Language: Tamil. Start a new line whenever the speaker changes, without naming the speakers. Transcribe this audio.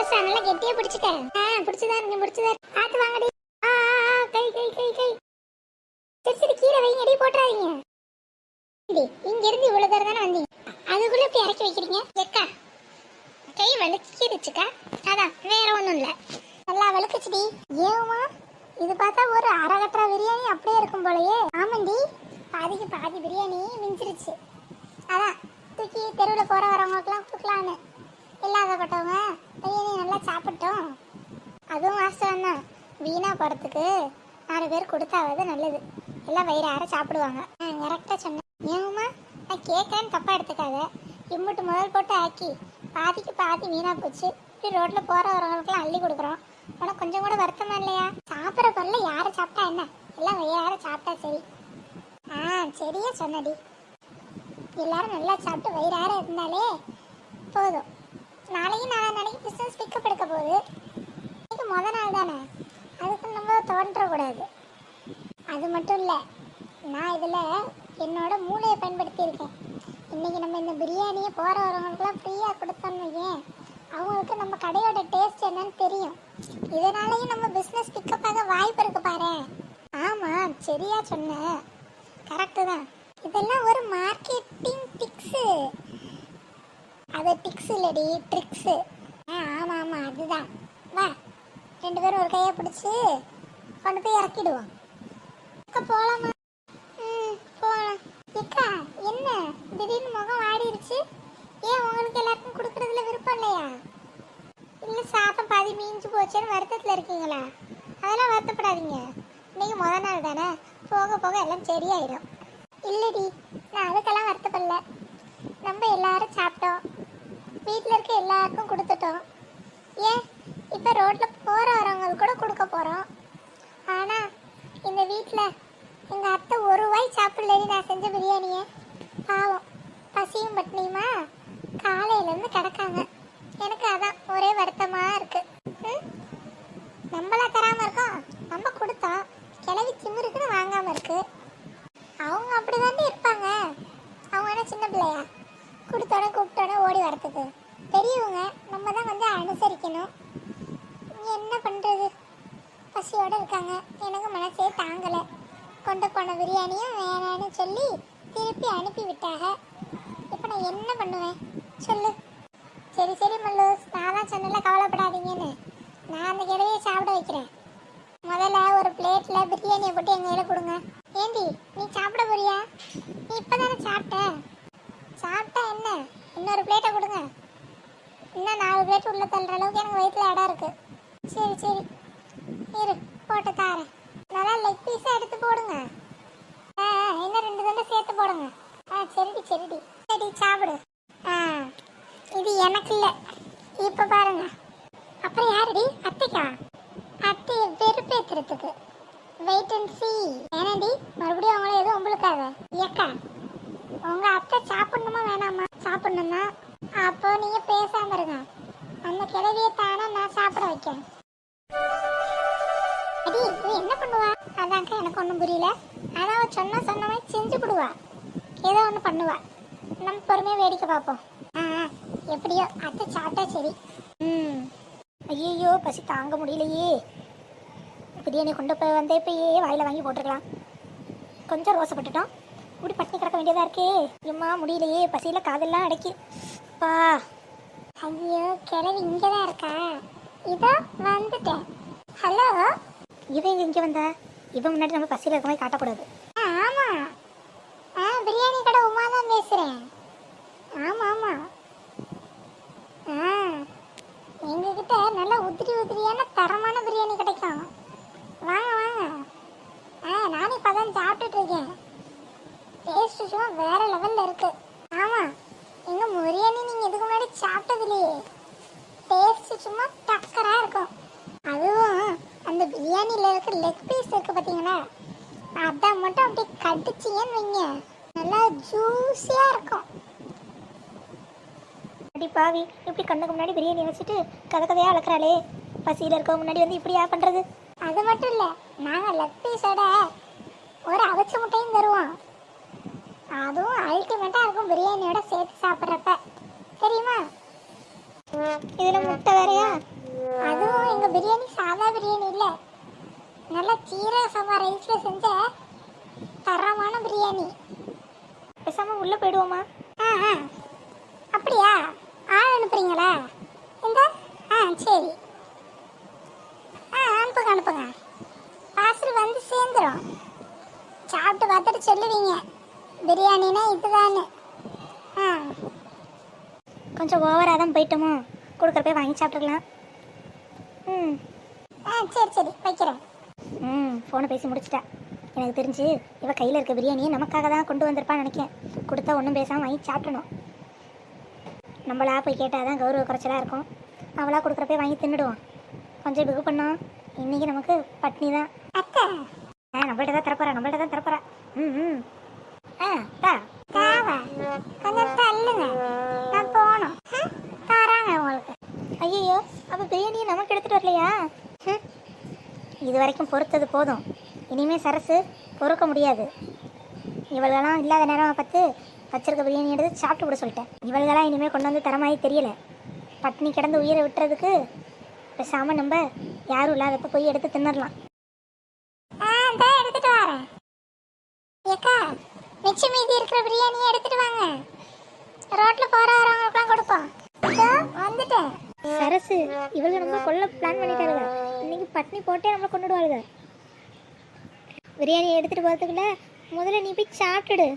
சந்தோஷம். நல்லா கெட்டியா பிடிச்சுக்க. பிடிச்சதா இருக்கு, பிடிச்சதா. பார்த்து வாங்கடி. கை கை கை கை. சரி சரி, கீழே வைங்க, அடி போட்டுறாதீங்க. இங்க இருந்து இவ்வளவு தூரம் தானே வந்தீங்க, அதுக்குள்ள இப்படி இறக்கி வைக்கிறீங்க. எக்கா கை வலிக்கிடுச்சுக்கா. அதான் வேற ஒண்ணும் இல்ல. நல்லா வலிக்குச்சுடி. ஏமா இது பார்த்தா ஒரு அரைகட்டுற பிரியாணி அப்படியே இருக்கும் போலயே. ஆமாண்டி, பாதிக்கு பாதி பிரியாணி மிஞ்சிருச்சு. அதான் தூக்கி தெருவில் போற வரவங்களுக்குலாம் கொடுக்கலான்னு. இல்லாதப்பட்டவங்க பிரியாணி நல்லா சாப்பிட்டோம். அதுவும் வாஸ்தவம் தான். வீணா போறதுக்கு 4 பேர் கொடுத்தாவது நல்லது. எல்லாம் வயிறார சாப்பிடுவாங்க. கரெக்டா சொன்னேன். ஏமா நான் கேட்கறேன்னு தப்பா எடுத்துக்காத. இம்புட்டு முதல் போட்டு ஆக்கி பாதிக்கு பாதி வீணா போச்சு. இப்படி ரோட்ல போற வரவங்களுக்குலாம் அள்ளி கொடுக்குறோம். உனக்கு கொஞ்சம் கூட வருத்தமா இல்லையா? சாப்பிட்ற பொருளை யாரை சாப்பிட்டா என்ன, எல்லாம் வயிறார சாப்பிட்டா சரி. சரியா சொன்னடி. எல்லாரும் நல்லா சாப்பிட்டு வயிறார இருந்தாலே போதும். நாளைக்கு நாளைக்கு பிசினஸ் பிக்கப் எடுக்க போகுது. இன்னைக்கு முத நாள் தானே, அதுக்கு நம்ம தோன்றக்கூடாது. அது மட்டும் இல்லை, நான் இதில் என்னோட மூளையை பயன்படுத்தியிருக்கேன். இன்னைக்கு நம்ம இந்த பிரியாணியை போகிற வரவங்களுக்குலாம் ஃப்ரீயாக கொடுத்தோன்னு வையேன், அவங்களுக்கு நம்ம கடையோட டேஸ்ட் என்னன்னு தெரியும். இதனாலையும் நம்ம பிஸ்னஸ் பிக்கப் ஆக வாய்ப்பு இருக்கு பாரு. ஆமாம், சரியா சொன்ன. கரெக்டு தான். இதெல்லாம் ஒரு மார்க்கெட்டிங் டிக்ஸு. அது டிக்ஸ் இல்லடி, ட்ரிக்ஸு. ஆமாம் ஆமாம், அதுதான். வா 2 பேரும் ஒரு கையை பிடிச்சி கொண்டு போய் இறக்கிடுவோம். போகலாமா? போகலாம். எக்கா என்ன திடீர்னு முகம் வாடிருச்சு? ஏன் உங்களுக்கு எல்லாருக்கும் கொடுக்கறதுல விருப்பம் இல்லையா? இல்லை சாதம் பாதி மீஞ்சு போச்சுன்னு வருத்தத்தில் இருக்கீங்களா? அதெல்லாம் வருத்தப்படாதீங்க. இன்னைக்கு முத நாள் தானே, போக போக எல்லாம் சரியாயிடும். இல்லடி, நான் அதுக்கெல்லாம் வருத்தப்படல. நம்ம எல்லாரும் சாப்பிட்டோம், வீட்டில் இருக்க எல்லாருக்கும் கொடுத்துட்டோம். ஏன் இப்போ ரோட்டில் போகிற வரவங்களுக்கு கூட கொடுக்க போகிறோம். ஆனால் இந்த வீட்டில் எங்கள் அத்தை ஒரு வாய் சாப்பிடலடி நான் செஞ்ச பிரியாணியை. பாவம், பசியும் பட்டினியுமா காலையிலேருந்து கிடக்காங்க. எனக்கு அதான் ஒரே வருத்தமாக இருக்கு. நம்மளா தராமல் இருக்கோம், நம்ம கொடுத்தோம். கிளவி திமிருக்குன்னு வாங்காமல் இருக்கு. அவங்க அப்படி தாண்டி இருப்பாங்க. அவங்க என்ன சின்ன பிள்ளையா, கொடுத்தோட கூப்பிட்டோட ஓடி வரத்துக்கு? பெரியவங்க நம்ம தான் வந்து அனுசரிக்கணும். என்ன பண்ணுறது, பசியோடு இருக்காங்க. எனக்கு மனசே தாங்கலை. கொண்டு போன பிரியாணியும் வேணான்னு சொல்லி திருப்பி அனுப்பி விட்டாங்க. இப்போ நான் என்ன பண்ணுவேன் சொல்லு? சரி சரி மல்லூஸ், நான் தான் சொன்னல கவலைப்படாதீங்கன்னு. நான் அந்த கிழவியை சாப்பிட வைக்கிறேன். முதல்ல ஒரு பிளேட்டில் பிரியாணியை போட்டு எங்கள் கையில் கொடுங்க. ஏண்டி நீ சாப்பிட போறியா? நீ இப்போ தானே சாப்பிட்டா என்ன, இன்னொரு பிளேட்டை கொடுங்க. இன்னும் 4 பிளேட் உள்ள தள்ளுற அளவுக்கு எனக்கு வயிற்றுல இடம் இருக்கு. சரி சரி இரு, போட்டு தாரேன். நல்லா லெக் பீஸாக எடுத்து போடுங்க. இன்னும் 2 தண்டை சேர்த்து போடுங்க. சரிடி சரிடி சரி சாப்பிடு. இது எனக்கு இல்லை, இப்போ பாருங்க. அப்புறம் யாருடி? அத்தைக்கா? அத்தையை வெறுப்பேற்றுறதுக்கு. Wait and see. ஏனாடி மறுபடியும் அவங்கள எதுவும் உங்களுக்காக? ஏக்கா உங்க அத்தை சாப்பிடணுமா வேணாமா? சாப்பிடணும்னா அப்போ நீங்க பேசாம இருங்க. அந்த கிழவியை தானே நான் சாப்பிட வைக்கேன். அடி இது என்ன பண்ணுவா? அதாங்க எனக்கு ஒன்றும் புரியல. ஆனால் சொன்ன மாதிரி செஞ்சு விடுவா, ஏதோ ஒன்று பண்ணுவா. நம்ம பொறுமையாக வேடிக்கை பார்ப்போம். எப்படியோ அத்தை சாப்பிட்டா சரி. ஐயோ பசி தாங்க முடியலையே. பிரியாணி கொண்டு போய் வந்தே இப்பயே வாயில் வாங்கி போட்டுருக்கலாம். கொஞ்சம் ரோசப்பட்டுட்டோம், இப்படி பட்டினி கிடக்க வேண்டியதாக இருக்கே. இம்மா முடியலையே, பசியில் காதெல்லாம் அடைக்கி. பா ஐயோ கிளவி இங்கே தான் இருக்கா? இதோ வந்துட்டேன். ஹலோ, இவன் இங்கே வந்தா? இவன் முன்னாடி நம்ம பசியில் இருக்க மாதிரி காட்டக்கூடாது. ஆமாம், பிரியாணி கடை உமா தான் பேசுகிறேன். ஆமாம் ஆமாம். எங்ககிட்ட நல்லா உதிரியான தரமான பிரியாணி கிடைக்கும். வாங்க வாங்க. நானும் இப்போ தான் சாப்பிட்டுட்டு இருக்கேன். டேஸ்ட்டு சும்மா வேற லெவலில் இருக்கு. ஆமாம், எங்கள் பிரியாணி நீங்கள் இதுக்கு முன்னாடி சாப்பிட்டது இல்லையே. டேஸ்ட்டு சும்மா டக்கராக இருக்கும். அதுவும் அந்த பிரியாணியில் இருக்க லெக் பீஸ் இருக்குது பார்த்தீங்களா, அதை மட்டும் அப்படி கடிச்சிங்கன்னு வைங்க, நல்லா ஜூஸியாக இருக்கும். அப்படி பாவி இப்படி கண்ணுக்கு முன்னாடி பிரியாணி வச்சுட்டு கதையாக அளக்குறாளே. பசியில் இருக்க முன்னாடி வந்து இப்படியா பண்ணுறது? அது மட்டும் இல்லை, நாங்கள் லெக் பீஸோட ஒரு அவிச்ச முட்டையும் தருவோம். அதுவும் அல்டிமேட்டாக இருக்கும் பிரியாணியோட சேர்த்து சாப்பிட்றப்ப, தெரியுமா? இதில் முட்டை வேறையா? அதுவும் எங்க பிரியாணி சாதா பிரியாணி இல்ல, நல்லா சீரக சம்பா ரைஸ்ல செஞ்ச தரமான பிரியாணி.
பேசாம உள்ள போயிடுவோமா?
ஆ ஆ அப்படியா? ஆள் அனுப்புறீங்களா? இந்த சரி. அனுப்புங்க அனுப்புங்க. பார்சல் வந்து சேர்ந்துடும். சாப்பிட்டு பார்த்துட்டு சொல்லுவீங்க பிரியாணினா இதுதான்னு.
கொஞ்சம் ஓவராக தான் போயிட்டோமோ, கொடுக்குறப்ப வாங்கி சாப்பிட்டுக்கலாம். ம்
சரி சரி வைக்கிறேன்.
ஃபோனை பேசி முடிச்சிட்டா. எனக்கு தெரிஞ்சு இவ கையில் இருக்க பிரியாணியை நமக்காக தான் கொண்டு வந்திருப்பான்னு நினைக்கேன். கொடுத்தா ஒன்றும் பேசாமல் வாங்கி சாப்பிடணும். நம்மளா போய் கேட்டால் தான் கௌரவ குறைச்சலாக இருக்கும். அவளா கொடுக்குறப்ப வாங்கி தின்னுடுவோம். கொஞ்சம் பிகு பண்ணோம், இன்றைக்கி நமக்கு பட்னி தான்.
அத்தை
நம்மள்ட்ட தான் தரப்போறா. ம் தா
தாவா கொஞ்சம் தள்ளுங்க, நான் போகணும். தராங்க உங்களுக்கு.
ஐயோ, அப்போ பிரியாணியை நமக்கு எடுத்துகிட்டு வரலையா? இது வரைக்கும் பொறுத்தது போதும். இனிமேல் சரசு பொறுக்க முடியாது. இவள்கெல்லாம் இல்லாத நேரம் பார்த்து வச்சிருக்க பிரியாணி எடுத்து சாப்பிட்டு விட சொல்லிட்டேன். இவள்கெல்லாம் இனிமேல் கொண்டு வந்து தரமாயி தெரியல. பட்னி கிடந்து உயிரை விட்டுறதுக்கு பேசாமல் நம்ம யாரும் இல்லாதப்ப போய் எடுத்து தின்னரலாம்.
எடுத்துட்டு வரேன். ஏக்கா, மிச்சம் மீதி இருக்கிற பிரியாணியை எடுத்துட்டு வாங்க. ரோட்ல போற வரவங்களுக்குலாம் கொடுப்போம். இதோ வந்துட்டேன்.
சரசு இவங்க நம்ம கொல்ல பிளான் பண்ணிட்டாருங்க. இன்னைக்கு பட்னி போட்டே நம்மளை கொண்டுடுவாருங்க. பிரியாணி எடுத்துட்டு போகிறதுக்குள்ள முதல்ல நீ போய் சாப்பிட்டுடு.